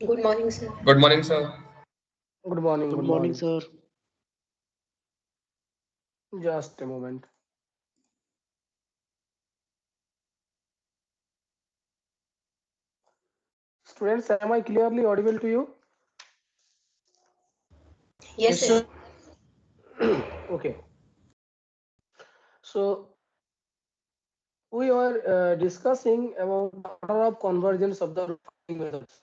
Good morning, sir. Good morning, sir. Good morning, Good good morning, morning. sir. Just a moment. Students, am I clearly audible to you? Yes, Yes, sir. sir. Okay. So we are discussing about the order of convergence of the routing methods.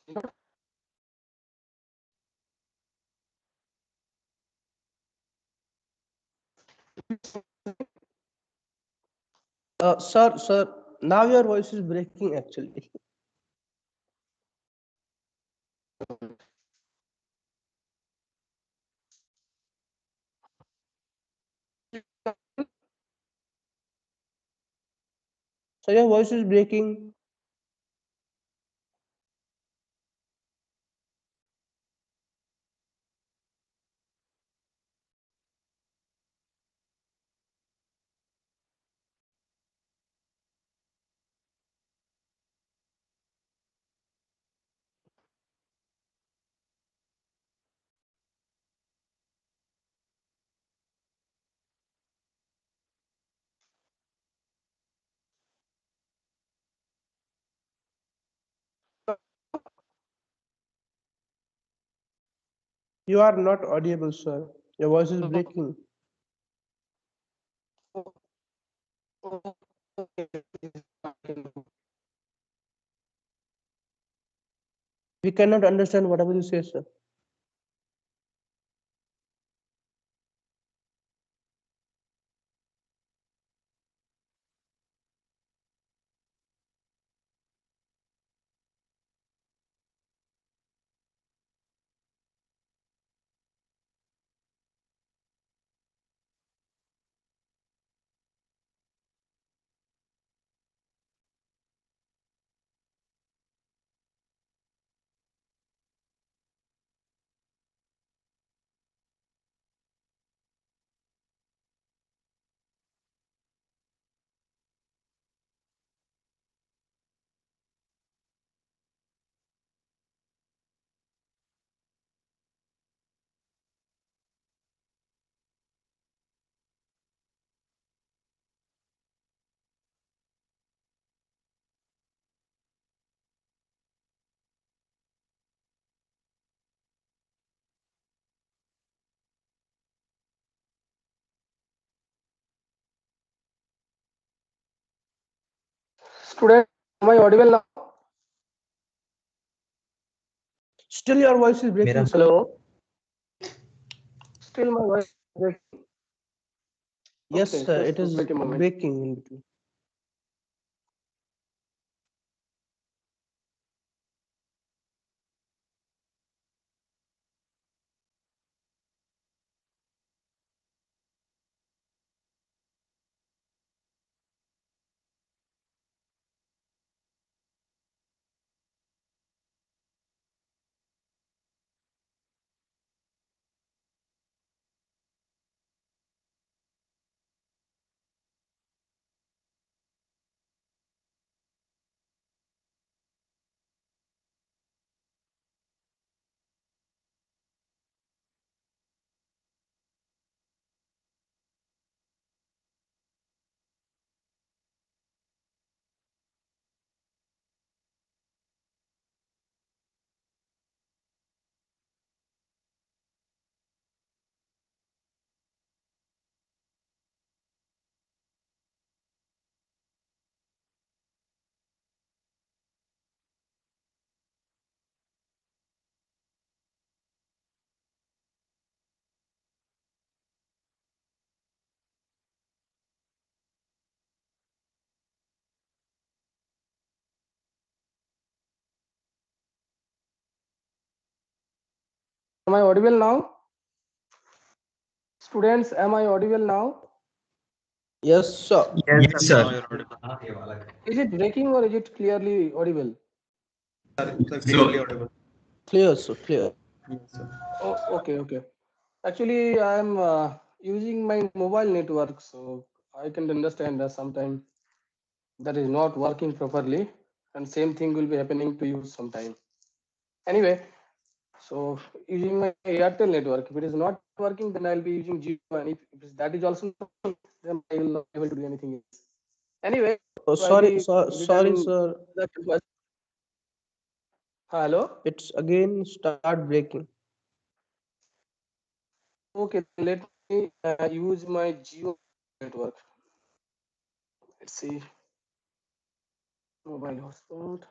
Sir, now your voice is breaking actually. So your voice is breaking. You are not audible, sir. Your voice is breaking. We cannot understand whatever you say, sir. Students, am I audible now? Still your voice is breaking, sir. Hello. Still my voice is breaking. Yes, Okay, sir. just It is wait a moment. breaking in between. Am I audible now? Students, am I audible now? Yes, sir. Yes, sir. Is it breaking or is it clearly audible? So, Clear, sir. Clear. Oh, okay, okay. Actually, I'm using my mobile network, so I can understand that sometime that is not working properly, and same thing will be happening to you sometime. Anyway, so using my Airtel network, if it is not working, then I'll be using Jio, and if that is also not working, then I will not be able to do anything else. Anyway, Oh, so I'll sorry, be sorry, returning sir. the first. Hello. It's again start breaking. Okay, let me use my Jio network. Let's see, mobile hotspot.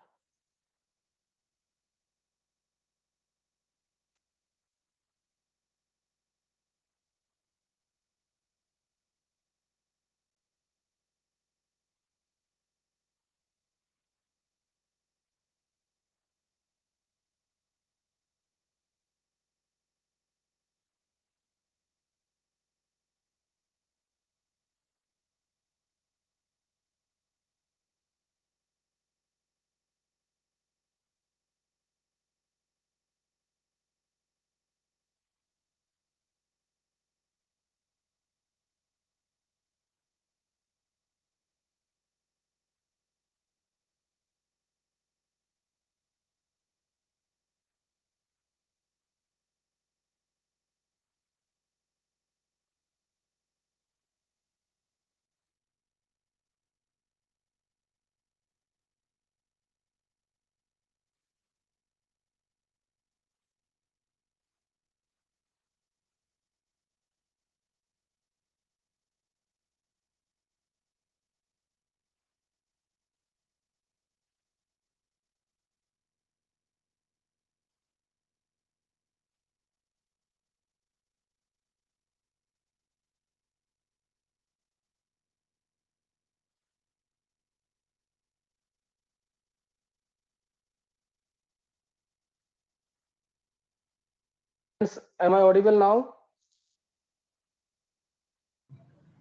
Am I audible now?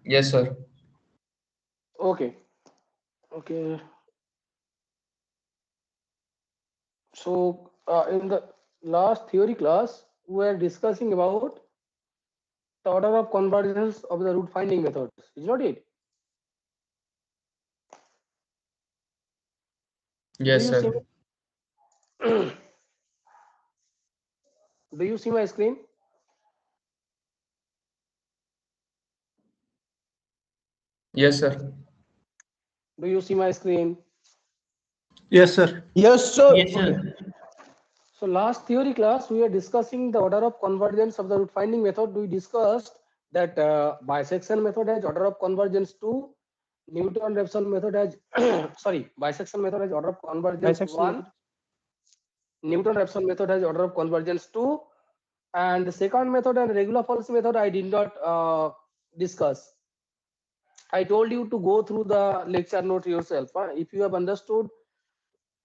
Yes, sir. Okay. Okay. So in the last theory class, we were discussing about the order of convergence of the root finding methods. Is not it? Do Yes, you see? sir. Do you see my screen? Yes, sir. Do you see my screen? Yes, sir. Yes, sir. Yes, sir. So last theory class, we were discussing the order of convergence of the root finding method. We discussed that bisection method has order of convergence 2, Newton-Raphson method has sorry, bisection method has order of convergence Dissection 1, method. Newton-Raphson method has order of convergence 2, and the second method and regular false method I did not discuss. I told you to go through the lecture note yourself. If you have understood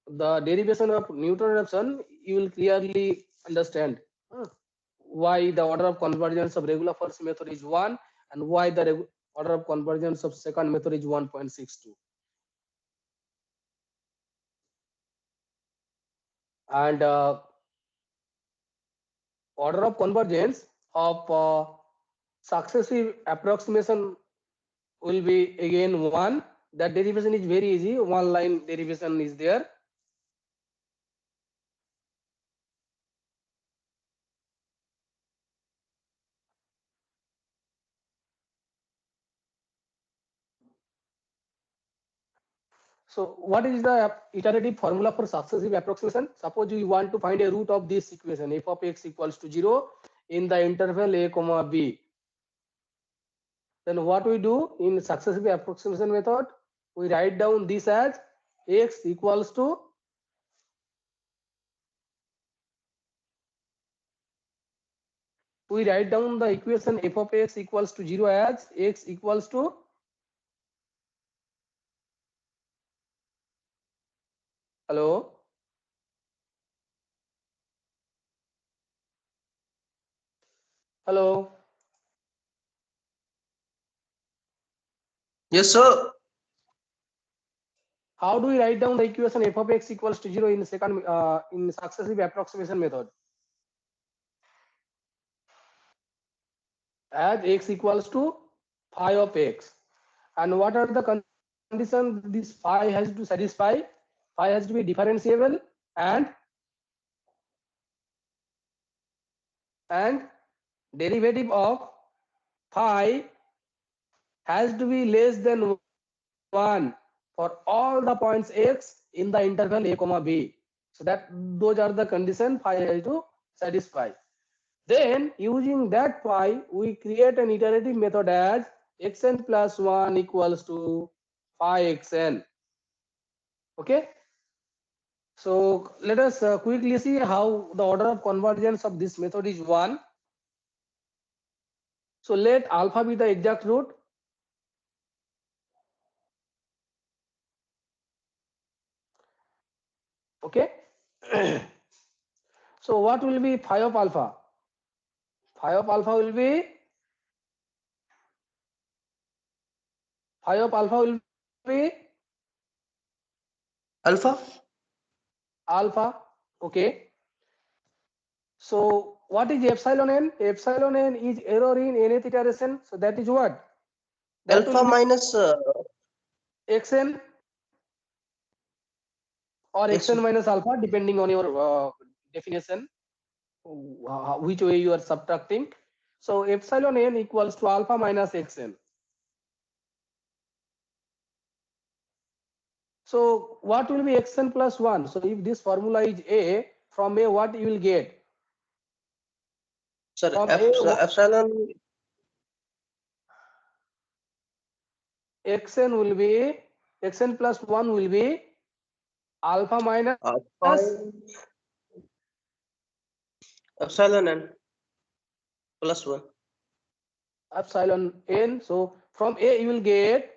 the derivation of Newton-Raphson, you will clearly understand why the order of convergence of regular false method is 1 and why the order of convergence of second method is 1.62. And order of convergence of successive approximation will be again 1. That derivation is very easy. One line derivation is there. So what is the iterative formula for successive approximation? Suppose you want to find a root of this equation f of x equals to 0 in the interval a comma b. Then what we do in successive approximation method, we write down this as x equals to we write down the equation f of x equals to 0 as x equals to hello. Hello. Yes, sir. How do we write down the equation f of x equals to 0 in second in successive approximation method? As x equals to phi of x. And what are the conditions this phi has to satisfy? Phi has to be differentiable and and derivative of phi has to be less than 1 for all the points x in the interval a comma b. So that those are the condition phi has to satisfy. Then using that phi, we create an iterative method as xn plus 1 equals to phi xn. Okay. So let us quickly see how the order of convergence of this method is 1. So let alpha be the exact root. Okay. So what will be phi of alpha? Phi of alpha will be Alpha. alpha. Okay. So what is epsilon n? Epsilon n is error in nth iteration. So that is what? That Alpha will be minus xn or xn minus alpha, depending on your definition, which way you are subtracting. So epsilon n equals to alpha minus xn. So what will be xn plus 1? So if this formula is a, from a what you will get? Sir, From epsilon xn will be xn plus 1 will be alpha minus phi epsilon n plus 1. epsilon n. So from a you will get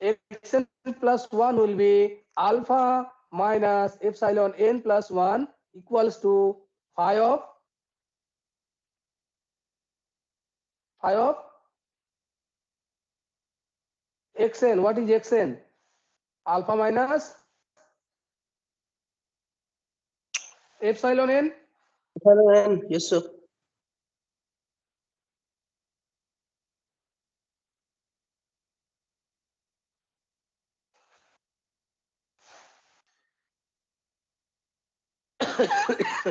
xn plus 1 will be alpha minus epsilon n plus 1 equals to phi of xn. What is xn? Alpha minus epsilon n. Epsilon n, yes sir.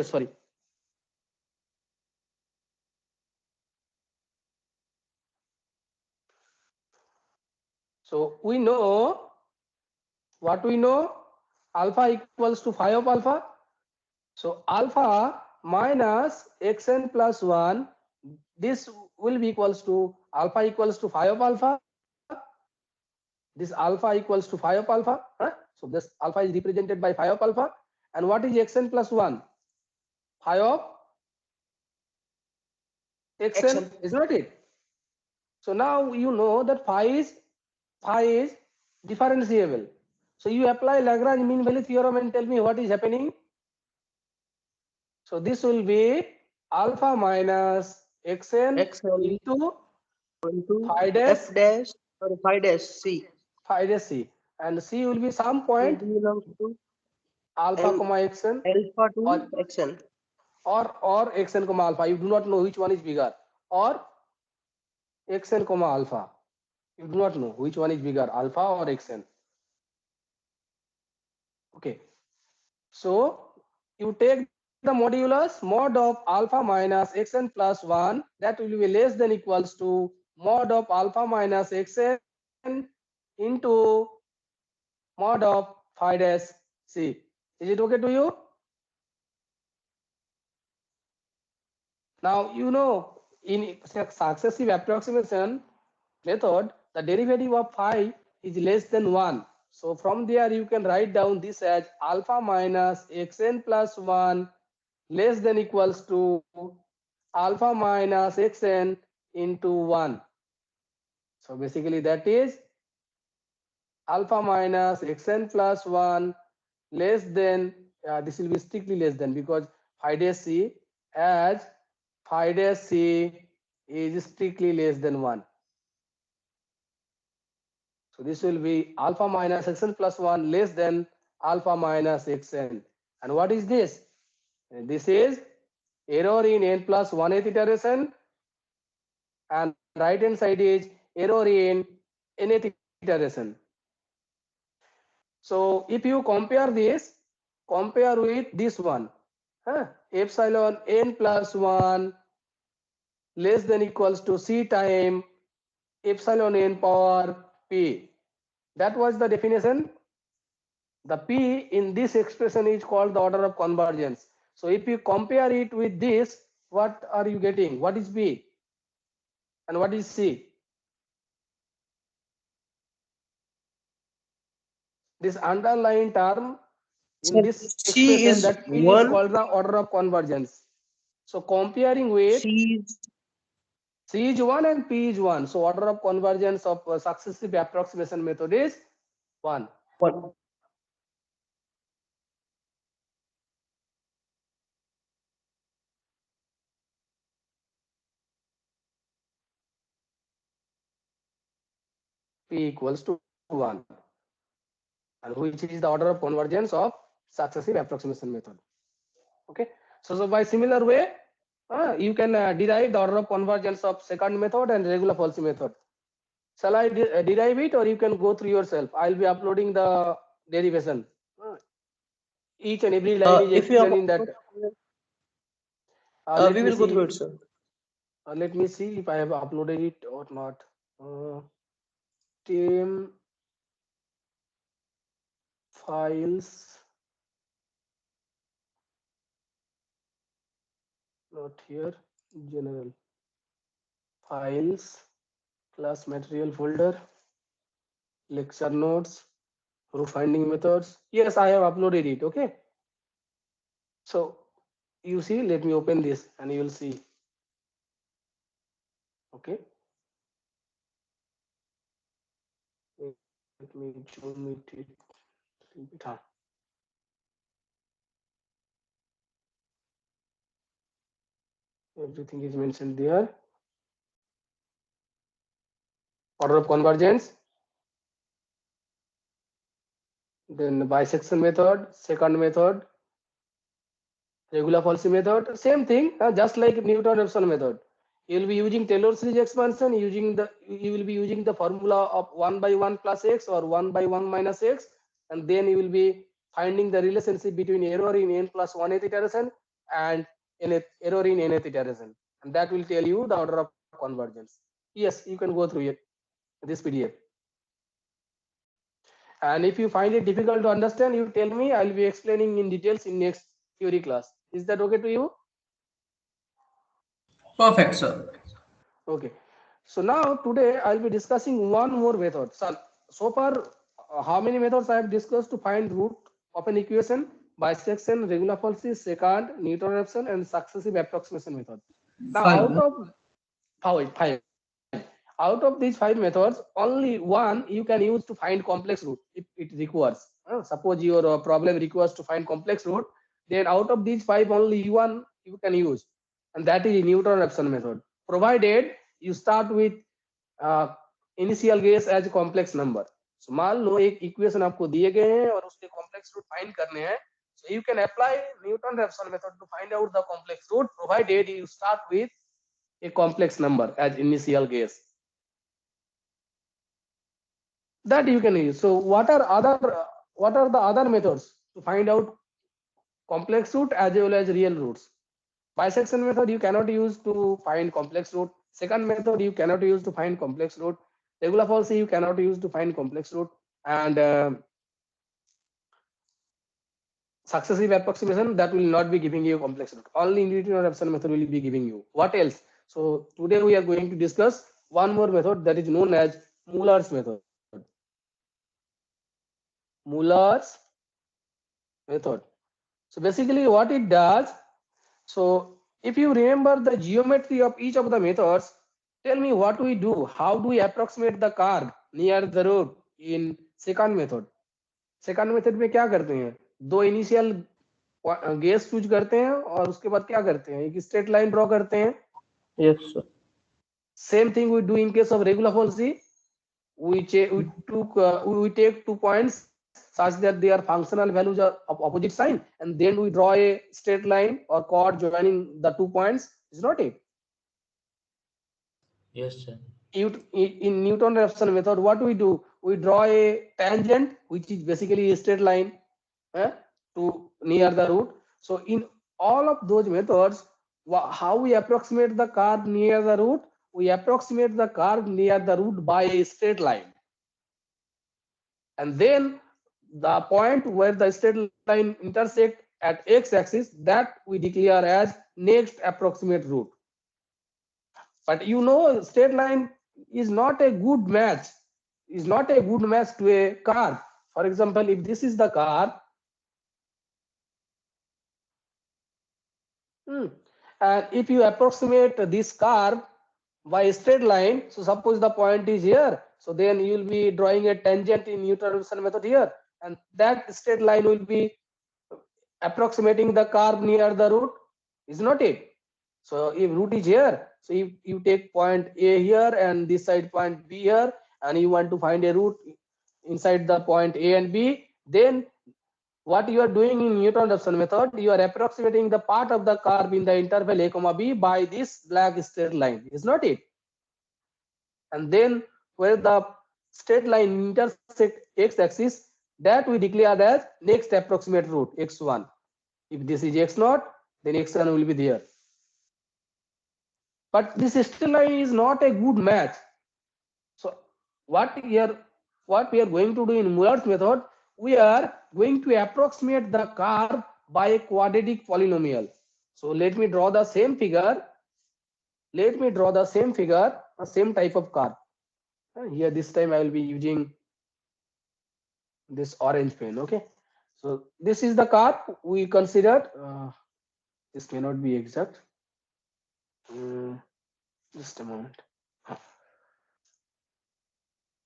Sorry. So we know what we know, alpha equals to phi of alpha. So alpha minus xn plus 1, this will be equals to alpha equals to phi of alpha. This alpha equals to phi of alpha. So this alpha is represented by phi of alpha. And what is xn plus 1? Phi of xn, is not it? So now you know that phi is differentiable. So you apply Lagrange mean value theorem and tell me what is happening. So this will be alpha minus xn into phi dash f dash or phi dash c. Phi dash c, and c will be some point belongs to alpha L- comma xn alpha to or xn. xn comma alpha. You do not know which one is bigger, or xn comma alpha. You do not know which one is bigger, alpha or xn. Okay. So you take the modulus mod of alpha minus xn plus 1, that will be less than equals to mod of alpha minus xn into mod of phi dash c. Is it okay to you? Now you know in successive approximation method, the derivative of phi is less than 1. So from there you can write down this as alpha minus xn plus 1 less than equals to alpha minus xn into 1. So basically that is alpha minus xn plus 1 less than, this will be strictly less than, because phi dash c, as phi dash c is strictly less than 1. So this will be alpha minus xn plus 1 less than alpha minus xn. And what is this? This is error in n plus 1th iteration, and right hand side is error in nth iteration. So if you compare this, compare with this one. epsilon n plus 1 less than equals to c time epsilon n power p. That was the definition. The p in this expression is called the order of convergence. So if you compare it with this, what are you getting? What is p and what is c? This underlying term in Sir, this C expression, is that p is 1, called the order of convergence. So comparing with C is C is 1 and P is 1. So order of convergence of successive approximation method is 1. 1. P equals to 1. And which is the order of convergence of successive approximation method. Okay. So by similar way, you can derive the order of convergence of second method and regular false method. Shall I derive it, or you can go through yourself? I'll be uploading the derivation. Each and every line is If you have, explaining that. we will go through it, sir. Let me see if I have uploaded it or not. Team files, not here. General files, class material folder, lecture notes, root finding methods. Yes, I have uploaded it. Okay. So you see, let me open this and you will see. Okay. Let me zoom it a little bit. Everything is mentioned there. Order of convergence, then bisection method, second method, regular Falsy method, same thing, just like Newton-Raphson method. You will be using Taylor series expansion, you will be using the formula of 1 by 1 plus x or 1 by 1 minus x, and then you will be finding the relationship between error in n plus 1th iteration and error in nth iteration, and that will tell you the order of convergence. Yes, you can go through it, this PDF. And if you find it difficult to understand, you tell me. I'll be explaining in details in next theory class. Is that okay to you? Perfect, sir. Okay. So now today I'll be discussing one more method. So far, how many methods I have discussed to find root of an equation? Bisection, regular Falsy, secant, Newton-Raphson, and successive approximation method. Now, five. Out of these 5 methods, only one you can use to find complex root if it requires. Suppose your problem requires to find complex root, then out of these 5, only one you can use, and that is Newton-Raphson method. Provided you start with initial guess as complex number. So मान लो एक equation आपको दिए गए हैं और उसके complex root find करने हैं. So you can apply Newton-Raphson method to find out the complex root, provided you start with a complex number as initial guess. That you can use. So what are the other methods to find out complex root as well as real roots? Bisection method you cannot use to find complex root. Second method you cannot use to find complex root. Regular Falsy you cannot use to find complex root. And successive approximation, that will not be giving you complex root. Only Newton-Raphson method will be giving you. What else? So today we are going to discuss one more method that is known as Muller's method. Muller's method. So basically what it does, so if you remember the geometry of each of the methods, tell me what we do. How do we approximate the curve near the root in second method? Second method में क्या करते हैं? दो initial guess choose करते हैं और उसके बाद क्या करते हैं? एक straight line draw करते हैं. Yes, sir. Same thing we do in case of regular Falsy. We take 2 points such that their functional values are of opposite sign, and then we draw a straight line or chord joining the 2 points. Is not it? Yes, sir. In Newton-Raphson method, what we do? We draw a tangent, which is basically a straight line to near the root. So in all of those methods, how we approximate the curve near the root? We approximate the curve near the root by a straight line. And then the point where the straight line intersect at x-axis, that we declare as next approximate root. But you know, straight line is not a good match, to a curve. For example, if this is the curve, and if you approximate this curve by a straight line, so suppose the point is here, so then you will be drawing a tangent in Newton-Raphson method here, and that straight line will be approximating the curve near the root, is not it? So if root is here, so if you take point A here and this side point B here, and you want to find a root inside the point A and B, then what you are doing in Newton-Raphson method, you are approximating the part of the curve in the interval a comma b by this black straight line, is not it? And then where the straight line intersect x-axis, that we declare as next approximate root, x1. If this is x0, then x1 will be there. But this straight line is not a good match. So what we are going to do in Muller's method, we are going to approximate the curve by a quadratic polynomial. So let me draw the same figure. A same type of curve. Here this time I will be using this orange pen. Okay. So this is the curve we considered. This may not be exact. Just a moment.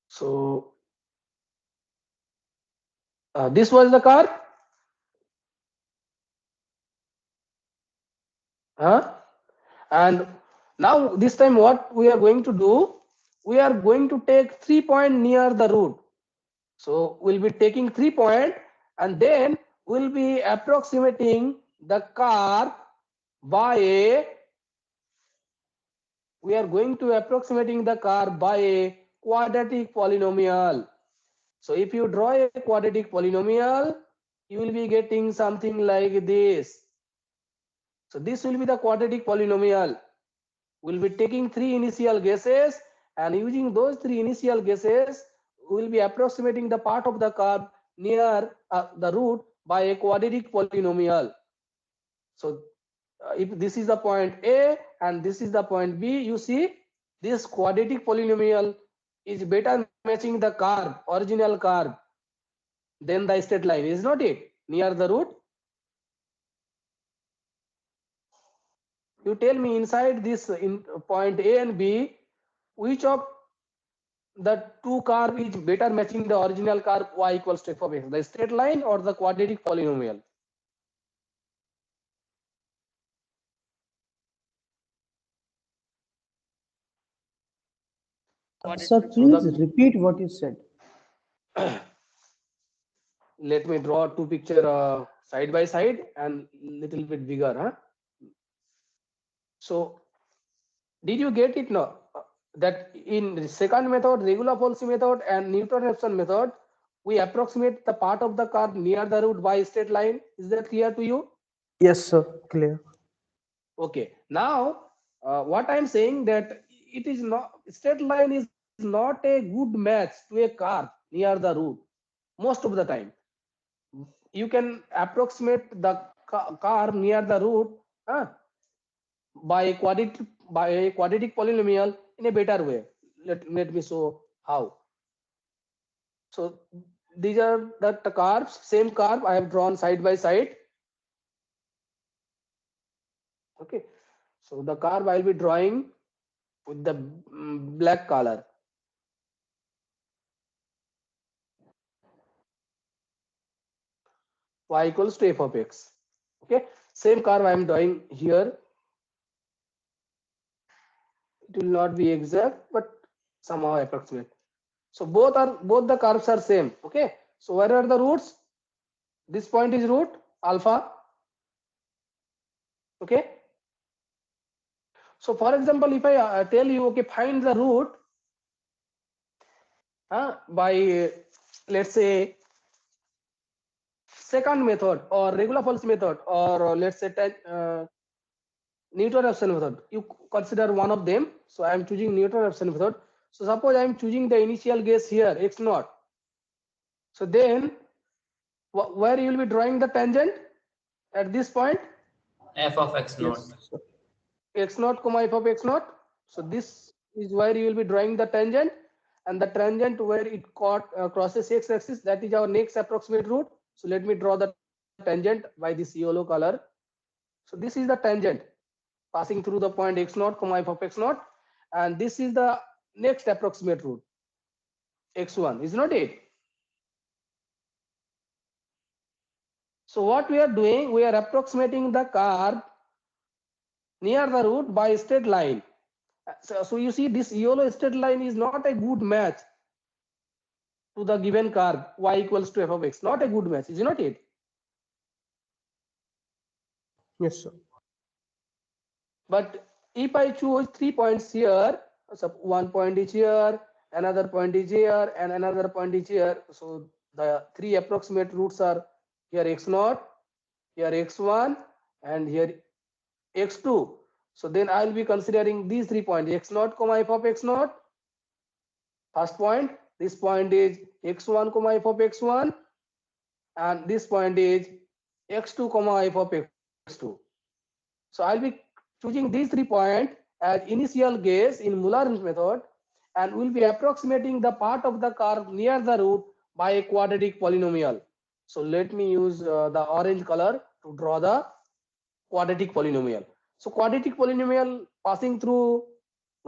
So this was the curve. And now this time what we are going to do, we are going to take 3 points near the root. So we'll be taking 3 points, and then we'll be approximating the curve by a quadratic polynomial. So if you draw a quadratic polynomial, you will be getting something like this. So this will be the quadratic polynomial. We'll be taking 3 initial guesses, and using those 3 initial guesses, we will be approximating the part of the curve near the root by a quadratic polynomial. So if this is the point A and this is the point B, you see this quadratic polynomial is better matching the curve, original curve, than the straight line, is not it, near the root? You tell me, inside this point A and B, which of the two curve is better matching the original curve y equals to f of x, the straight line or the quadratic polynomial? Sir, please repeat what you said. Let me draw two picture side by side and little bit bigger. So did you get it now? That in the second method, regular policy method and Newton-Raphson method, we approximate the part of the curve near the root by straight line. Is that clear to you? Yes, sir. Clear. Okay. Now, what I'm saying that it is not, straight line is not a good match to a curve near the root most of the time. You can approximate the curve near the root by a quadratic polynomial in a better way. Let me show how. So these are the curves, same curve I have drawn side by side. Okay, so the curve I'll be drawing with the black color. Y equals to f of x. Okay, same curve I am drawing here. It will not be exact, but somehow approximate. So both the curves are same. Okay, so where are the roots? This point is root alpha. Okay, so for example, if I tell you, okay, find the root by let's say second method or regular-Folz method, or let's say Newton-Raphson method. You consider one of them. So I am choosing Newton-Raphson method. So suppose I am choosing the initial guess here, x naught. So then, where you will be drawing the tangent at this point? F of x naught. X naught comma f of x naught. So this is where you will be drawing the tangent, and the tangent where it crosses x-axis, that is our next approximate route. So let me draw the tangent by this yellow color. So this is the tangent passing through the point x naught comma f of x naught, and this is the next approximate route, x1, is not it? So what we are doing, we are approximating the curve near the root by a straight line. So you see, this yellow straight line is not a good match to the given curve y equals to f of x. Not a good match, is not it? Yes, sir. But if I choose 3 points here, so one point is here, another point is here, and another point is here. So the three approximate routes are here x naught, here x1, and here x2. So then I will be considering these 3 points, x naught comma f of x naught. First point, this point is x1 comma f of x1, and this point is x2 comma f of x2. So I'll be choosing these 3 points as initial guess in Muller's method, and will be approximating the part of the curve near the root by a quadratic polynomial. So let me use the orange color to draw the quadratic polynomial. So quadratic polynomial passing through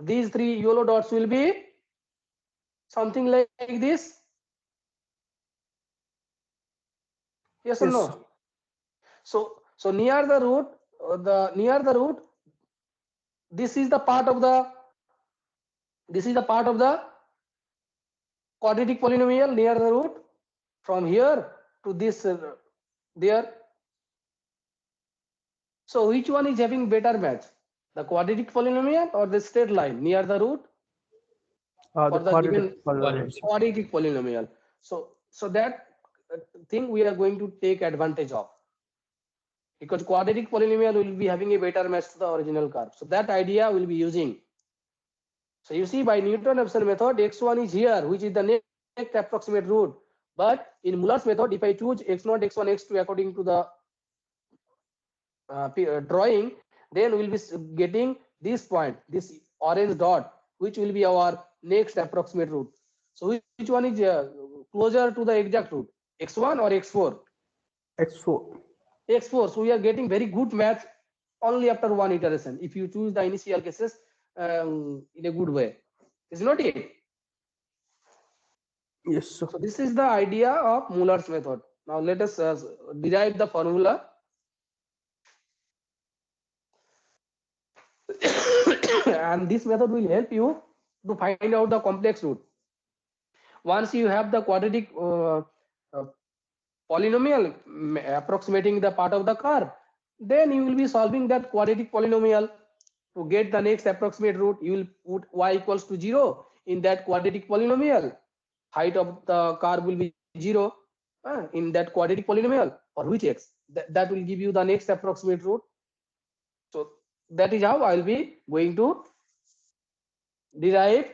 these 3 yellow dots will be something like this. Yes or no? So near the root, this is the part of the quadratic polynomial near the root, from here to this there. So which one is having better match, the quadratic polynomial or the straight line near the root? The quadratic polynomial. Quadratic polynomial. So that thing we are going to take advantage of, because quadratic polynomial will be having a better match to the original curve. So that idea will be using. So you see, by Newton-Raphson method, x1 is here, which is the next approximate route. But in Muller's method, if I choose x0, x1, x2 according to the drawing, then we'll be getting this point, this orange dot, which will be our next approximate route. So which one is closer to the exact route, x1 or x4? x4. x4. So we are getting very good match only after one iteration, if you choose the initial cases in a good way, is not it? Yes, sir. So this is the idea of Muller's method. Now let us derive the formula. And this method will help you to find out the complex root. Once you have the quadratic polynomial approximating the part of the curve, then you will be solving that quadratic polynomial. To get the next approximate root, you will put y equals to 0 in that quadratic polynomial. Height of the curve will be 0 in that quadratic polynomial, for which x. That will give you the next approximate root. So that is how I will be going to derive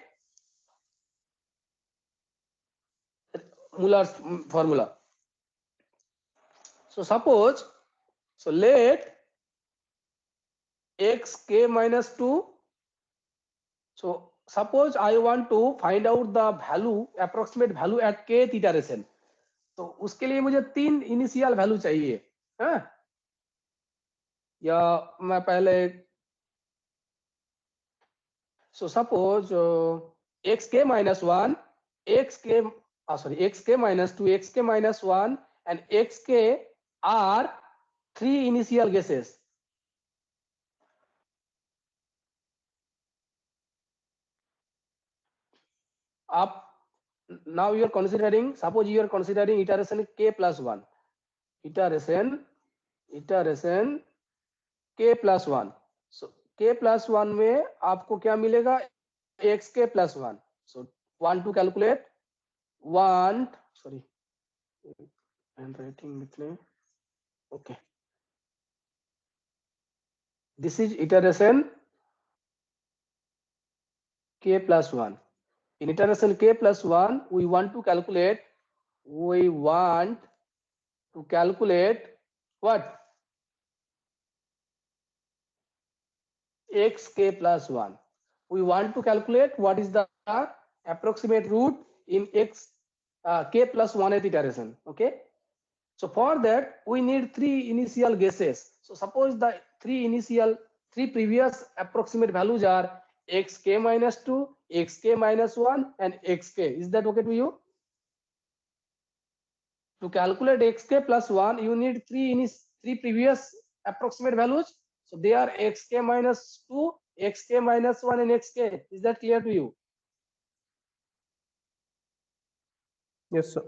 Muller's formula. So suppose, so let xk minus 2. So suppose I want to find out the value, approximate value at kth iteration. तो उसके लिए मुझे 3 initial value चाहिए, है? या मैं पहले, so suppose xk minus 1, xk minus 2, xk minus 1 and xk are 3 initial guesses. Up now you are considering, suppose you are considering iteration k plus 1, iteration k plus 1. So k plus 1 में आपको क्या मिलेगा, xk plus 1. So 1 to calculate, 1, sorry, handwriting with me. Okay. This is iteration k plus 1. In iteration k plus 1, we want to calculate what? Xk plus 1. We want to calculate what is the approximate root in k plus 1th iteration. Okay. So for that, we need three initial guesses. So suppose the three previous approximate values are xk minus 2, xk minus 1, and xk. Is that okay to you? To calculate xk plus 1, you need three previous approximate values. So they are xk minus 2, xk minus 1, and xk. Is that clear to you? Yes, sir.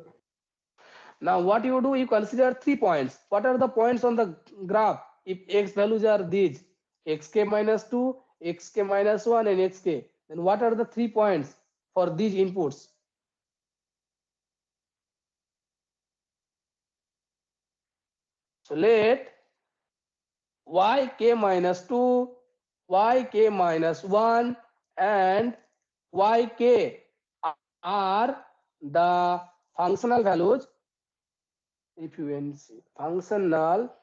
Now what you do, you consider 3 points. What are the points on the graph? If x values are these, xk minus 2, xk minus 1, and xk, then what are the 3 points for these inputs? So let yk minus 2, yk minus 1, and yk are the functional values. If you can see functional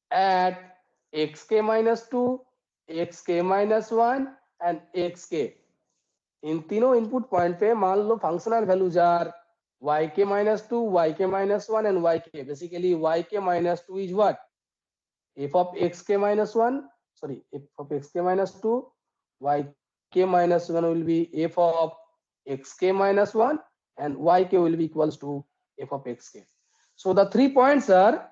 at xk minus 2, xk minus 1, and xk. इन तीनों input point पे मान लो functional values are yk minus 2, yk minus 1, and yk. Basically, yk minus 2 is what? F of xk minus 1, sorry, f of xk minus 2, yk minus 1 will be f of xk minus 1, and yk will be equals to f of xk. So the 3 points are,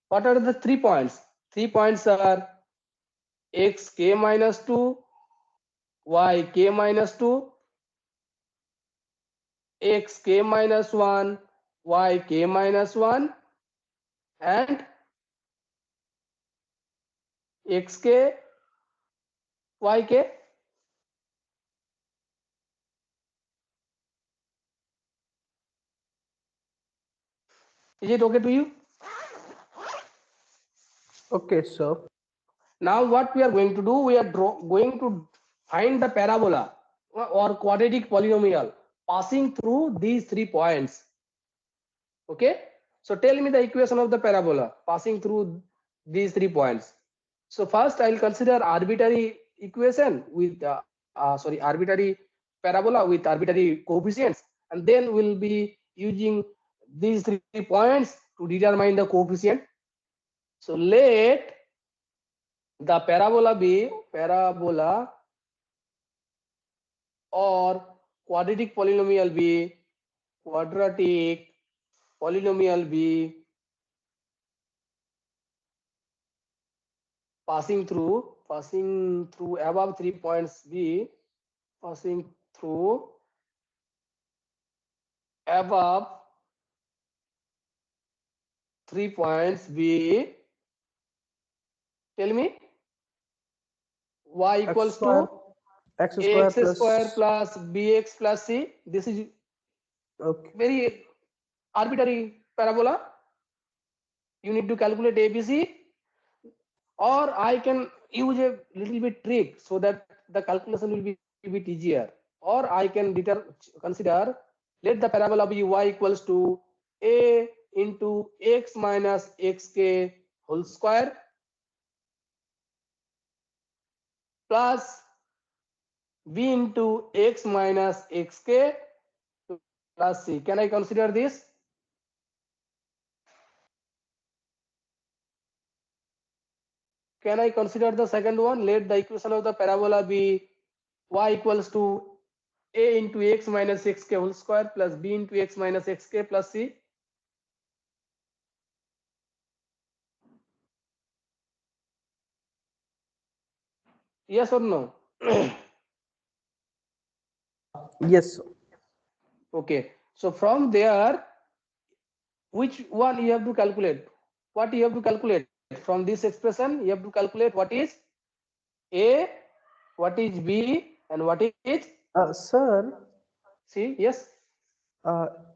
what are the 3 points? 3 points are xk minus 2, yk minus 2, xk minus 1, yk minus 1, and xk, yk. Is it okay to you? Okay, sir. Now what we are going to do, we are going to find the parabola or quadratic polynomial passing through these 3 points. Okay. So tell me the equation of the parabola passing through these 3 points. So first I will consider arbitrary equation with arbitrary parabola with arbitrary coefficients, and then we'll be using these 3 points to determine the coefficient. So let the parabola be parabola or quadratic polynomial be passing through above 3 points be passing through above 3 points be, tell me, y equals to x ax square square plus bx plus c. This is okay. very arbitrary parabola. You need to calculate ABC, or I can use a little bit trick so that the calculation will be a bit easier. Or I can consider, let the parabola be y equals to a into x minus xk whole square plus b into x minus xk plus c. Can I consider this? Can I consider the second one? Let the equation of the parabola be y equals to a into x minus xk whole square plus b into x minus xk plus c. Yes or no? Yes, sir. Okay. So from there, which one you have to calculate? What you have to calculate? From this expression, you have to calculate what is A, what is B, and what is Sir, See, yes.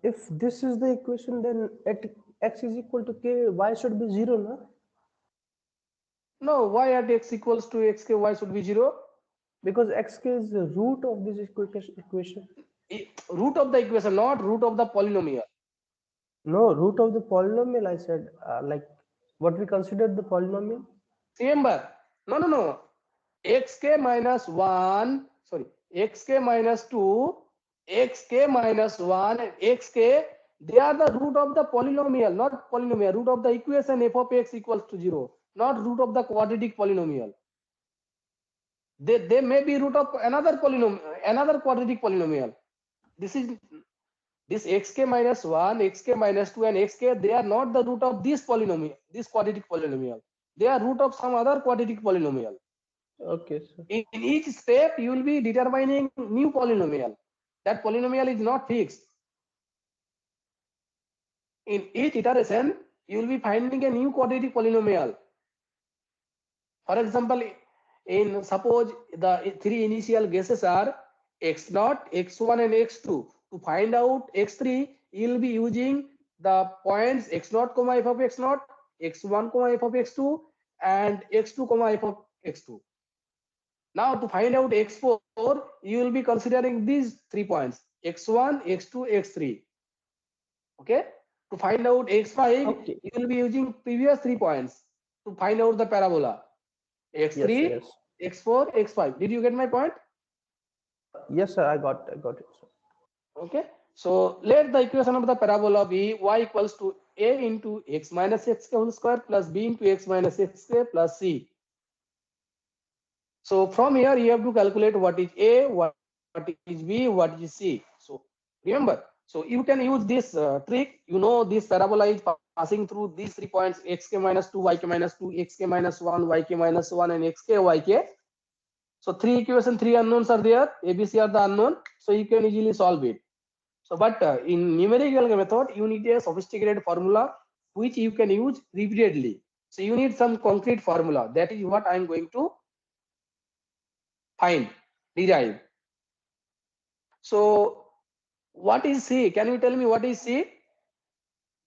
If this is the equation, then at x is equal to k, y should be 0, no? No, y at x equals to xk, y should be 0. Because xk is the root of this equation. Root of the equation, not root of the polynomial. No, root of the polynomial, I said, like what we considered the polynomial. Remember, no. Xk minus 1, sorry, xk minus 2, xk minus 1 and xk, they are the root of the polynomial, not polynomial, root of the equation f of x equals to 0, not root of the quadratic polynomial. They may be root of another polynomial, another quadratic polynomial. This xk minus 1, xk minus 2 and xk, they are not the root of this polynomial, this quadratic polynomial. They are root of some other quadratic polynomial. Okay, sir. In each step, you will be determining new polynomial. That polynomial is not fixed. In each iteration, you will be finding a new quadratic polynomial. For example, in suppose the three initial guesses are x0, x1 and x2. To find out x3, you will be using the points x0, f of x0, x1, f of x2, and x2, f of x2. Now to find out x4, you will be considering these 3 points, x1, x2, x3. Okay. To find out x5, Okay. you will be using previous 3 points to find out the parabola. x3, Yes, x4, x5. Did you get my point? yes, sir. I got it, sir. Okay. So let the equation of the parabola be y equals to a into x minus xk whole square plus b into x minus xk plus c. So from here you have to calculate what is a, what is b, what is c. So remember, so you can use this trick. You know this parabola is passing through these 3 points, xk minus 2, yk minus 2, xk minus 1, yk minus 1 and xk, yk. So 3 equation, 3 unknowns are there, abc are the unknown, so you can easily solve it. So but in numerical method, you need a sophisticated formula which you can use repeatedly. So you need some concrete formula. That is what I am going to find, derive. So what is C? Can you tell me what is C?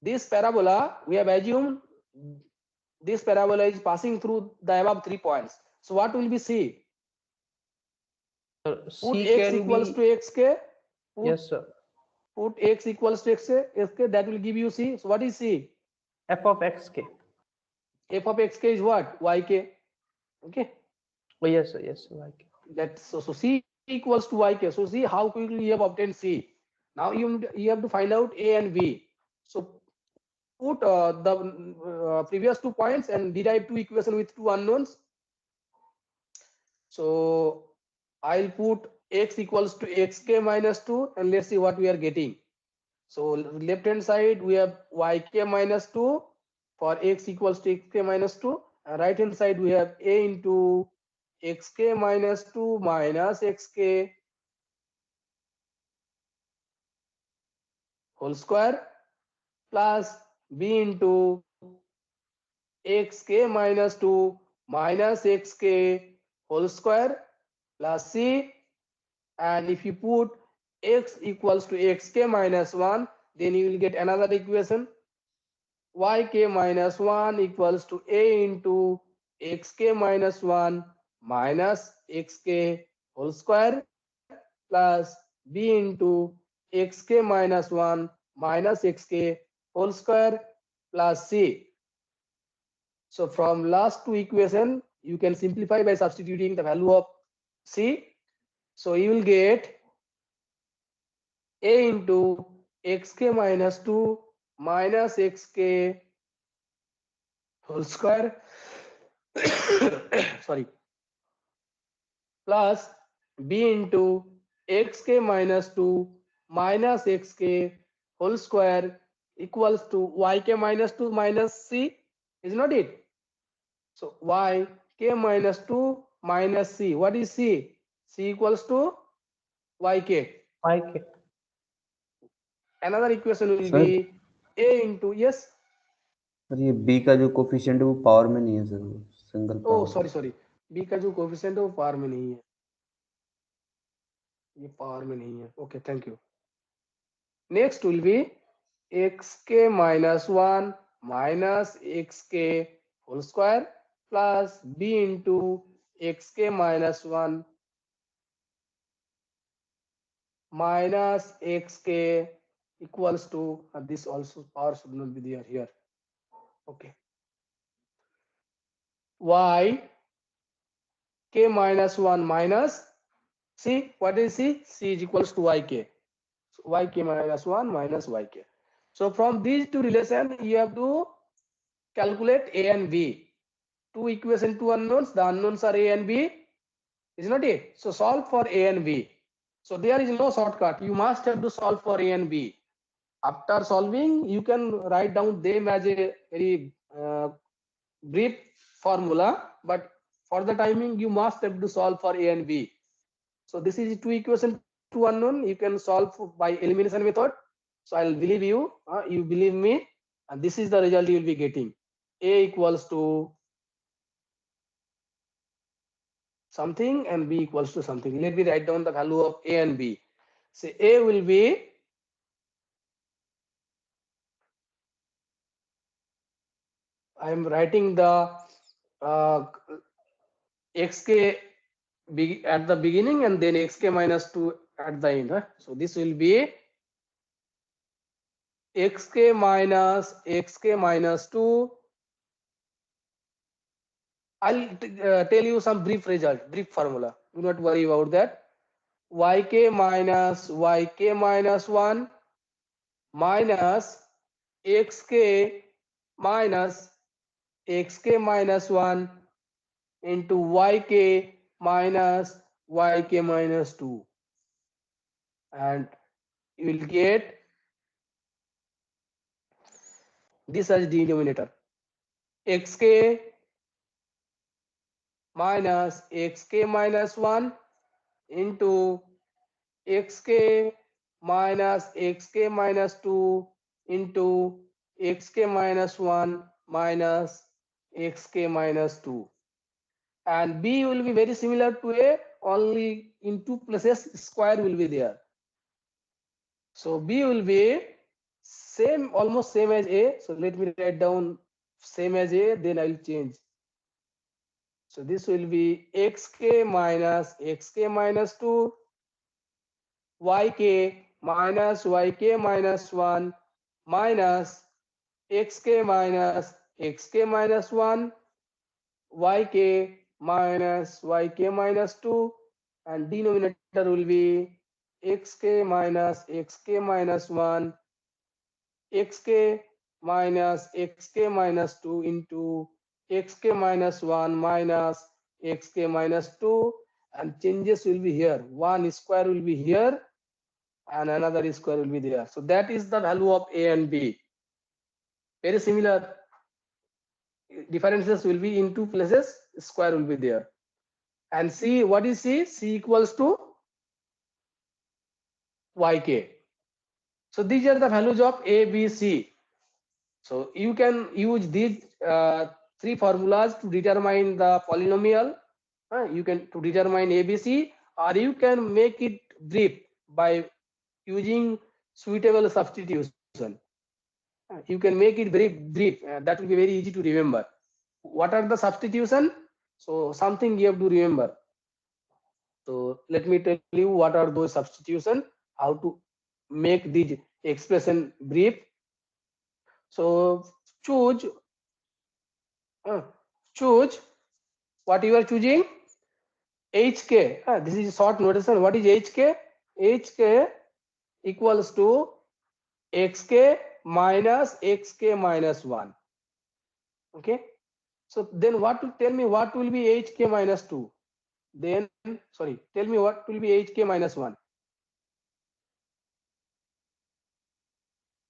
This parabola, we have assumed this parabola is passing through the above 3 points. So what will be C? Put C x can equals be, to xk. yes, sir. Put x equals to xk, that will give you C. So what is C? F of xk. F of xk is what? Yk. Okay. Oh, yes, sir. Yes, sir. Like That's so C equals to yk. So see how quickly you have obtained C. Now you have to find out A and B. So put the previous 2 points and derive 2 equation with 2 unknowns. So I'll put x equals to xk minus 2 and let's see what we are getting. So left hand side we have yk minus 2 for x equals to xk minus 2, and right hand side we have a into xk minus 2 minus xk whole square plus b into xk minus 2 minus xk whole square plus c, and if you put x equals to xk minus 1, then you will get another equation, yk minus 1 equals to a into xk minus 1 minus xk whole square plus b into xk minus 1 minus xk whole square plus c. So from last 2 equation, you can simplify by substituting the value of c. So you will get a into xk minus 2 minus xk whole square sorry, plus b into xk minus 2 minus xk whole square equals to yk minus 2 minus c, is not it? So yk minus 2 minus c. What is c? C equals to yk. yk. Another equation will sir be a into, yes. Sir ये B का जो coefficient है वो power में नहीं है sir, वो single Oh power. sorry, b का जो कोफिशिएंट है वो पावर में नहीं है, ये पावर में नहीं है. Okay, thank you. Next will be xk minus 1 minus xk whole square plus b into xk minus 1 minus xk equals to, this also power should not be there here. Okay. Y k minus 1 minus c, what is c? C is equals to yk. So yk minus 1 minus yk. So from these two relation, you have to calculate a and b. Two equation, two unknowns. The unknowns are a and b, is not it? So solve for a and b. So there is no shortcut. You must have to solve for a and b. After solving, you can write down them as a very brief formula, but for the timing, you must have to solve for a and b. So this is two equation, two unknown. You can solve by elimination method. So I'll believe you. You believe me, and this is the result you will be getting. A equals to something and b equals to something. Let me write down the value of a and b. Say a will be I am writing the xk at the beginning and then xk minus 2 at the end. So this will be xk minus 2. I'll tell you some brief result, brief formula. Do not worry about that. Yk minus 1 minus xk minus 1 into yk minus 2, and you will get this as denominator, xk minus xk minus 1 into xk minus 2 into xk minus 1 minus xk minus 2, and b will be very similar to a, only in two places square will be there. So b will be same, almost same as a. So let me write down same as a, then I will change. So this will be xk minus 2 yk minus 1 minus xk minus 1 yk minus 2, and denominator will be xk minus 1 xk minus 2 into xk minus 1 minus xk minus 2, and changes will be here. One square will be here and another square will be there. So that is the value of a and b. Very similar. Differences will be in two places, square will be there. And c, what is c? C equals to yk. So these are the values of a, b, c. So you can use these three formulas to determine the polynomial. You can to determine ABC, or you can make it brief by using suitable substitution. You can make it very brief. That will be very easy to remember. What are the substitution? So something you have to remember. So let me tell you what are those substitution, how to make these expression brief. So choose what you are choosing. HK. This is short notation. What is HK? HK equals to xk minus xk minus 1. Okay. So then what to tell me what will be hk minus 2? Then sorry, tell me what will be hk minus 1.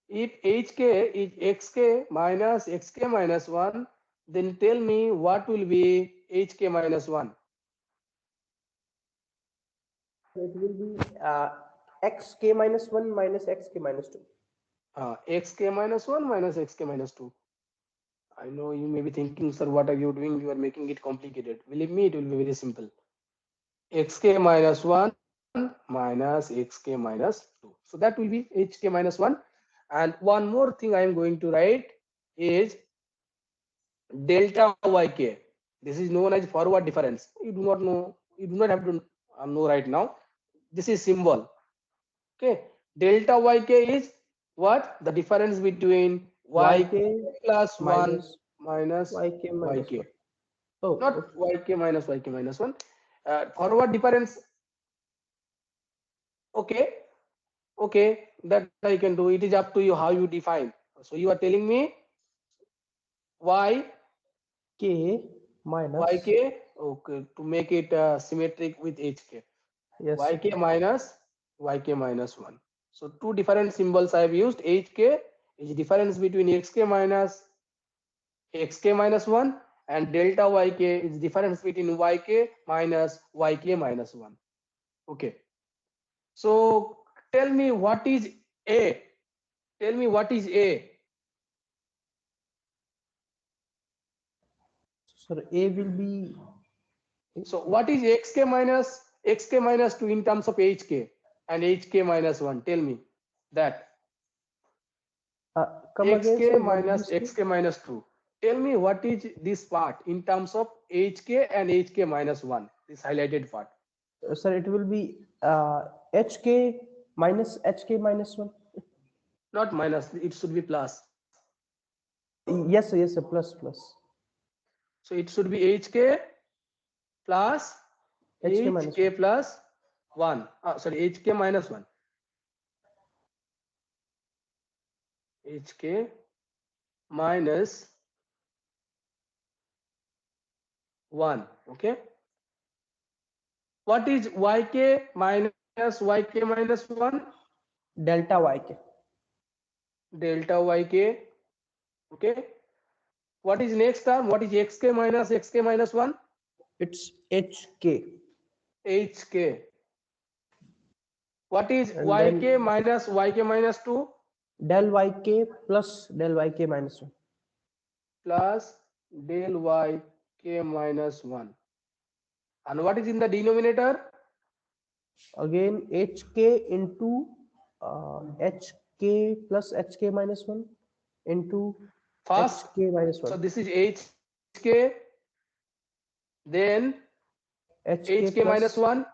If hk is xk minus xk minus 1, then tell me what will be hk minus 1. It will be xk minus 1 minus xk minus 2. Xk minus 1 minus xk minus 2. I know you may be thinking, sir, what are you doing? You are making it complicated. Believe me, it will be very simple. Xk minus 1 minus xk minus 2. So that will be hk minus 1. And one more thing I am going to write is delta yk. This is known as forward difference. You do not know, you do not have to know right now. This is symbol. Okay, delta yk is what? The difference between yk plus 1 minus yk minus yk. 1. Oh, Not okay. yk minus 1. Forward difference. Okay, that I can do. It is up to you how you define. So you are telling me y K minus. yk, okay, to make it symmetric with hk. Yes. yk minus 1. So two different symbols I have used. Hk is difference between xk minus 1 and delta yk is difference between yk minus 1. Okay. So tell me what is a. Tell me what is a. So A will be. So what is xk minus 2 in terms of hk and hk minus 1? Tell me that. Come again, xk sir. What did you minus say? xk minus 2. Tell me what is this part in terms of hk and hk minus 1, this highlighted part. Sir, it will be HK minus HK minus 1. Not minus, it should be plus. Yes, sir, yes, sir, plus. So it should be hk plus HK minus hk plus 1. Sorry, hk minus 1. hk minus 1. Okay. What is yk minus yk minus 1? delta YK. Delta yk. Okay. What is next term? What is xk minus 1? It's HK. hk. What is And yk then minus yk minus 2? del YK plus del YK minus 1. Plus del yk minus 1. And what is in the denominator? Again, HK into HK plus HK minus 1 into First, HK minus 1. so this is hk, then HK hk minus plus. 1.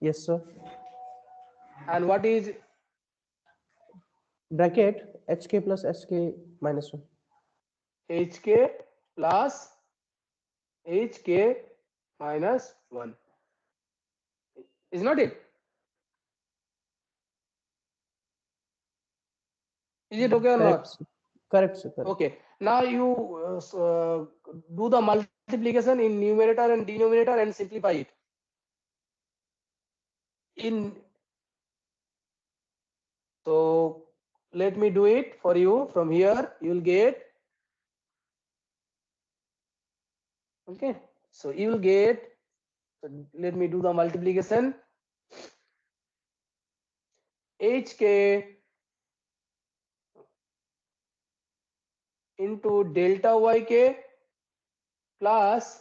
Yes, sir. And what is Bracket HK plus HK minus 1. hk plus hk minus 1? Is not it? Is it okay or not? Correct, sir. Correct. Okay. Now you do the multiplication in numerator and denominator and simplify it. So let me do it for you. From here you will get. Okay. So you will get. So let me do the multiplication. hk into delta yk plus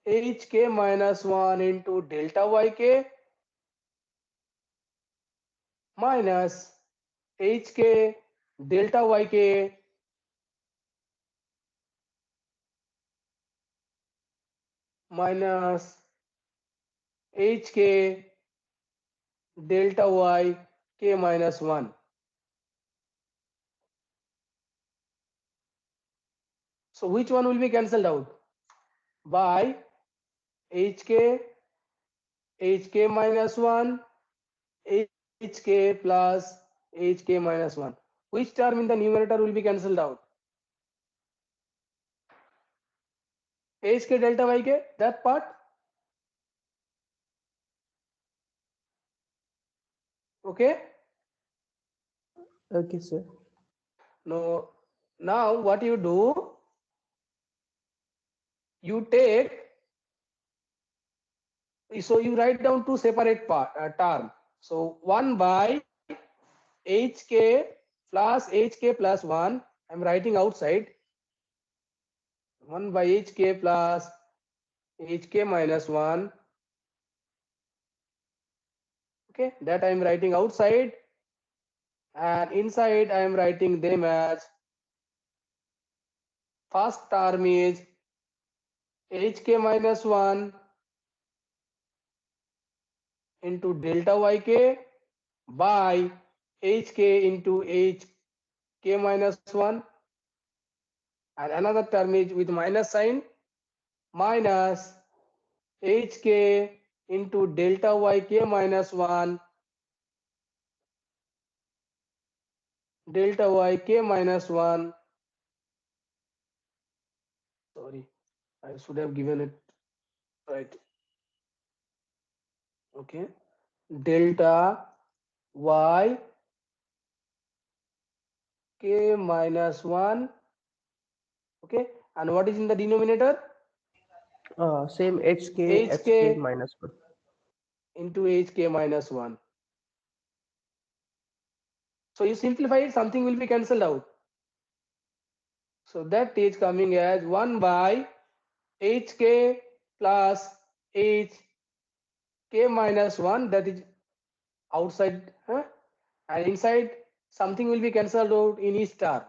hk minus 1 into delta yk minus hk delta yk minus hk delta y k minus 1. So which one will be cancelled out? By hk minus 1, hk plus hk minus 1. Which term in the numerator will be cancelled out? hk delta yk, that part. Okay. Okay, sir. No. Now what you do? You take. So you write down two separate term. So 1 by hk plus hk plus 1. I'm writing outside. 1 by hk plus hk minus 1 Okay, that I am writing outside, and inside I am writing them as first term is hk minus 1 into delta yk by hk into hk minus 1, and another term is with minus sign minus hk into delta yk minus 1 delta yk minus 1. Sorry, I should have given it right. Okay, delta y k minus 1. Okay, and what is in the denominator? Same hk Hk minus 1. into hk minus 1. So you simplify it, something will be cancelled out. So that is coming as 1 by hk plus hk minus 1, that is outside, and inside something will be cancelled out in each term.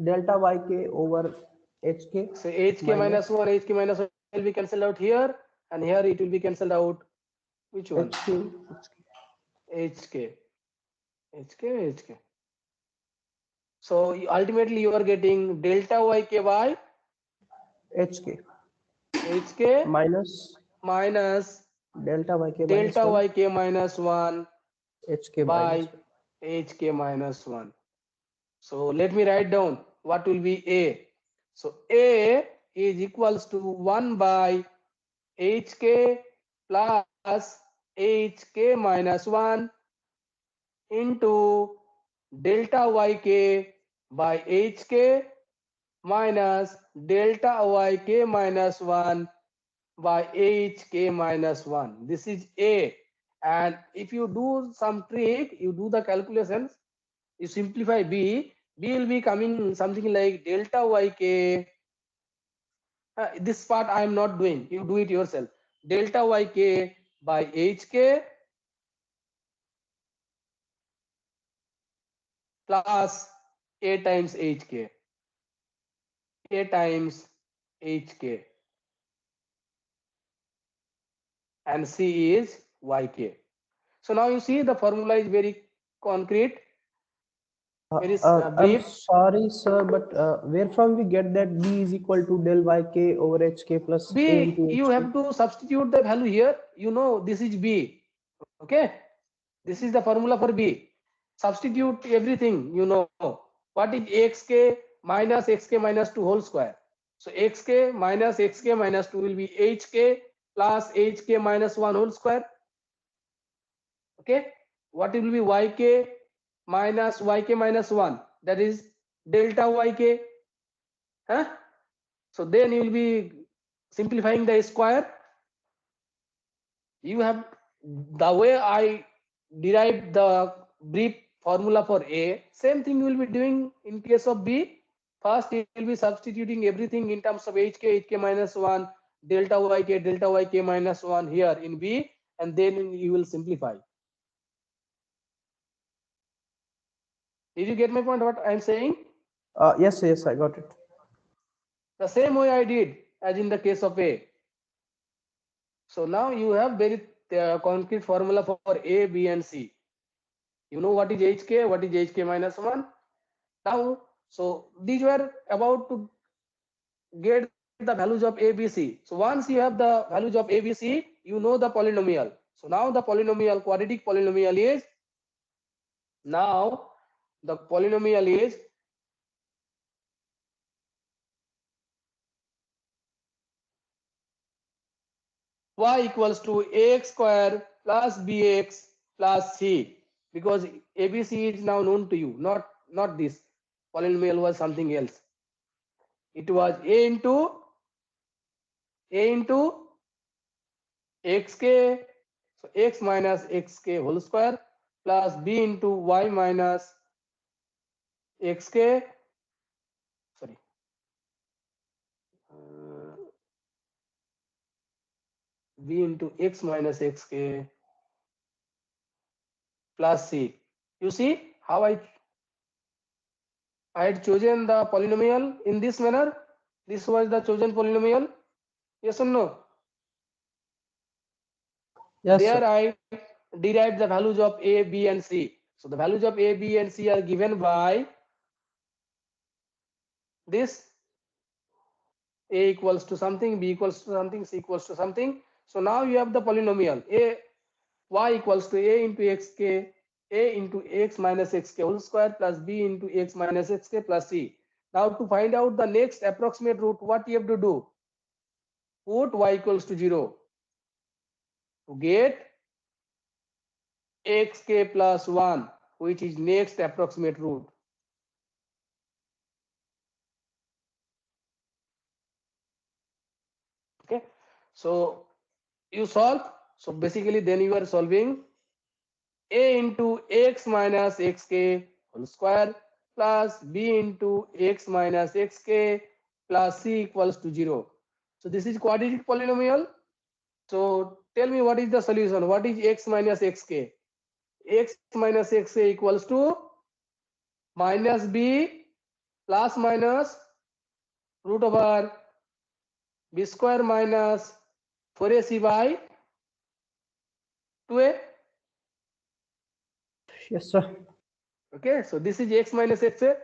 Delta yk over hk So hk minus 1, hk minus 1 will be cancelled out here, and here it will be cancelled out. Which one? hk hk, hk. So ultimately you are getting delta yk by hk hk minus minus delta yk minus delta 1 yk minus 1 hk minus by hk minus 1. So let me write down what will be A. So A is equals to 1 by hk plus hk minus 1 into delta yk by hk minus delta yk minus 1 by hk minus 1. This is A. And if you do some trick, you do the calculations, you simplify B, B will be coming something like delta yk. This part I am not doing, you do it yourself. Delta yk by hk plus A times hk. A times hk. And C is yk. So now you see the formula is very concrete, very I'm brief. sorry, sir, but where from we get that b is equal to del yk over hk plus a B, into you hk? have to substitute the value here. You know this is B. Okay, this is the formula for B. Substitute everything. You know what is xk minus 2 whole square. So xk minus 2 will be hk plus hk minus 1 whole square. Okay, what will be yk minus 1, that is delta yk. So then you will be simplifying the square. You have, the way I derived the brief formula for A, same thing you will be doing in case of B. First you will be substituting everything in terms of hk minus 1, delta yk minus 1 here in B, and then you will simplify. Did you get my point what I am saying? Yes, yes, I got it. The same way I did as in the case of A. So now you have very concrete formula for A, B and C. You know what is hk, what is hk minus 1. Now, so these were about to get the values of A, B, C. So once you have the values of A, B, C, you know the polynomial. So now the polynomial, quadratic polynomial is, now the polynomial is y equals to ax square plus bx plus c, because abc is now known to you, not this polynomial was something else. It was a into xk, so x minus xk whole square plus b into y minus xk, sorry, b into x minus xk plus c. You see how I had chosen the polynomial in this manner. This was the chosen polynomial. Yes or no? Yes, There sir. I derived the values of a, b, and c. So the values of a, b, and c are given by this: a equals to something, b equals to something, c equals to something. So now you have the polynomial a y equals to a into xk, a into x minus xk whole square plus b into x minus xk plus c. Now to find out the next approximate root, what you have to do? Put y equals to 0 to get xk plus 1, which is next approximate root. Okay, so you solve. So basically then you are solving a into x minus xk whole square plus b into x minus xk plus c equals to 0. So this is quadratic polynomial. So tell me what is the solution? What is x minus xk? X minus xk equals to minus b plus minus root over b square minus 4ac by 2a. Yes, sir. Okay, so this is x minus xk.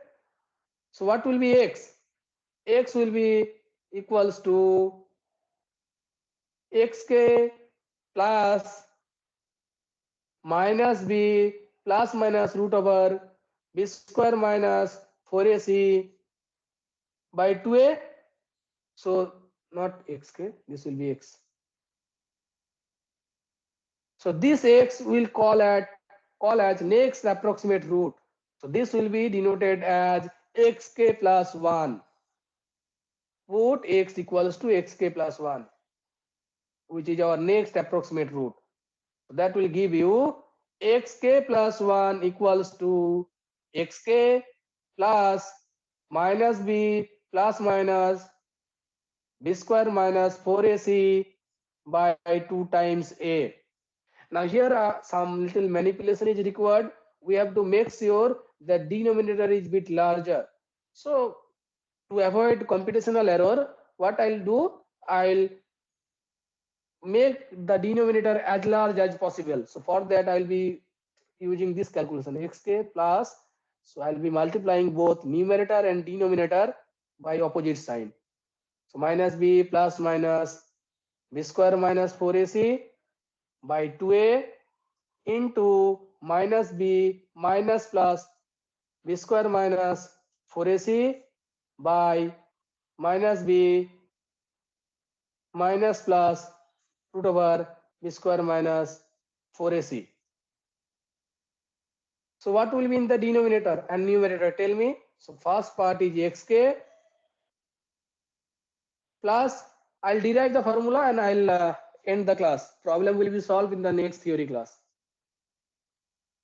So what will be x? X will be equals to xk plus minus b plus minus root over b square minus 4ac by 2a. So not xk, this will be x. So this x will call as next approximate root. So this will be denoted as xk plus 1. Put x equals to xk plus 1, which is our next approximate root. So that will give you xk plus 1 equals to xk plus minus b plus minus b square minus 4ac by 2 times a. Now here some little manipulation is required. We have to make sure the denominator is bit larger. So to avoid computational error, what I'll do, I'll make the denominator as large as possible. So for that I'll be using this calculation xk plus, so I'll be multiplying both numerator and denominator by opposite sign. So minus b plus minus b square minus 4ac by 2a into minus b minus plus b square minus 4ac by minus b minus plus root over b square minus 4ac. So what will be in the denominator and numerator? Tell me. So first part is xk plus, I'll derive the formula and I'll end the class. Problem will be solved in the next theory class.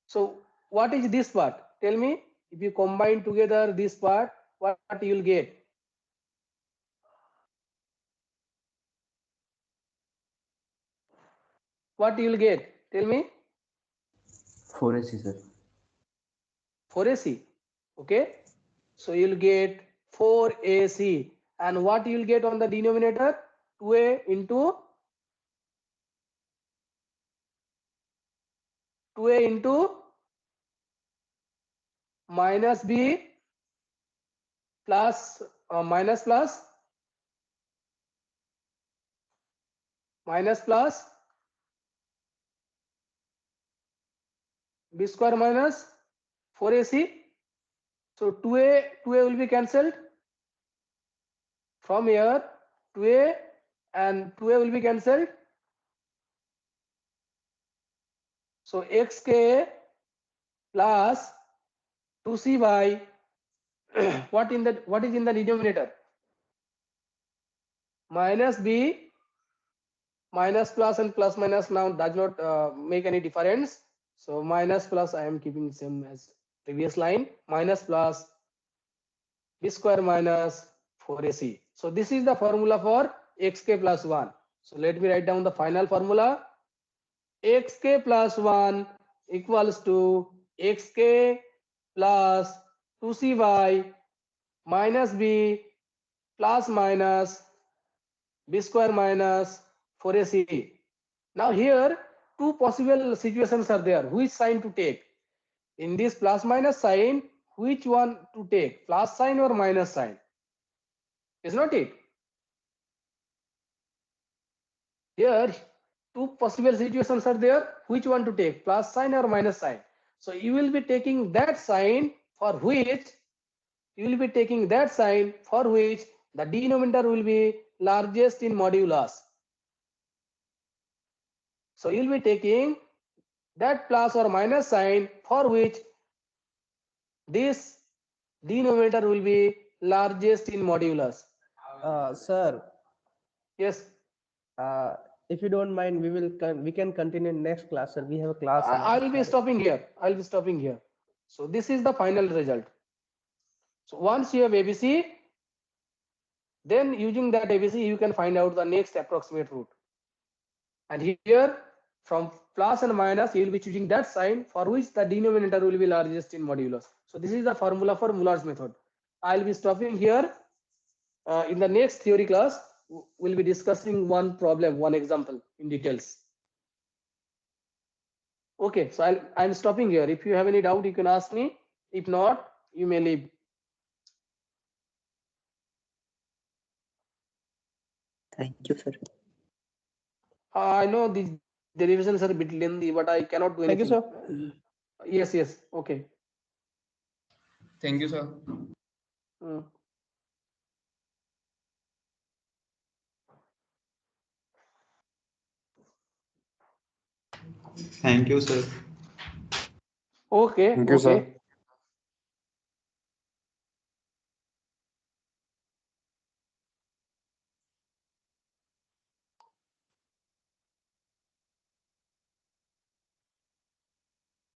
So what is this part? Tell me. If you combine together this part, what you will get? What you will get? Tell me. 4AC, sir. 4ac. Okay. So you'll get 4ac. And what you'll get on the denominator? 2a into 2a into minus b plus minus plus b square minus 4ac. So 2a will be cancelled from here. 2a and 2a will be cancelled. So xk plus 2c by what is in the denominator? Minus b minus plus and plus minus now does not make any difference. So minus plus I am keeping same as previous line, minus plus b square minus 4ac. So this is the formula for xk plus 1. So let me write down the final formula. Xk plus 1 equals to xk plus 2cy minus b plus minus b square minus 4ac. Now here two possible situations are there. Which sign to take? In this plus minus sign, which one to take? Plus sign or minus sign? Is not it? Here two possible situations are there. Which one to take? Plus sign or minus sign? So you will be taking that sign for which the denominator will be largest in modulus. So you will be taking that plus or minus sign for which this denominator will be largest in modulus. Sir, Yes, if you don't mind, we can continue next class, sir. We have a class. I will be stopping here. So this is the final result. So once you have ABC, then using that ABC, you can find out the next approximate root. And here, from plus and minus, you will be choosing that sign for which the denominator will be largest in modulus. So this is the formula for Muller's method. I will be stopping here. In the next theory class, we'll be discussing one problem, one example in details. Okay, so I'm stopping here. If you have any doubt, you can ask me. If not, you may leave. Thank you, sir. I know these derivations are a bit lengthy, but I cannot do anything. Thank you, sir. Yes. Okay. Thank you, sir. Mm. Thank you, sir. Okay. Thank you, sir.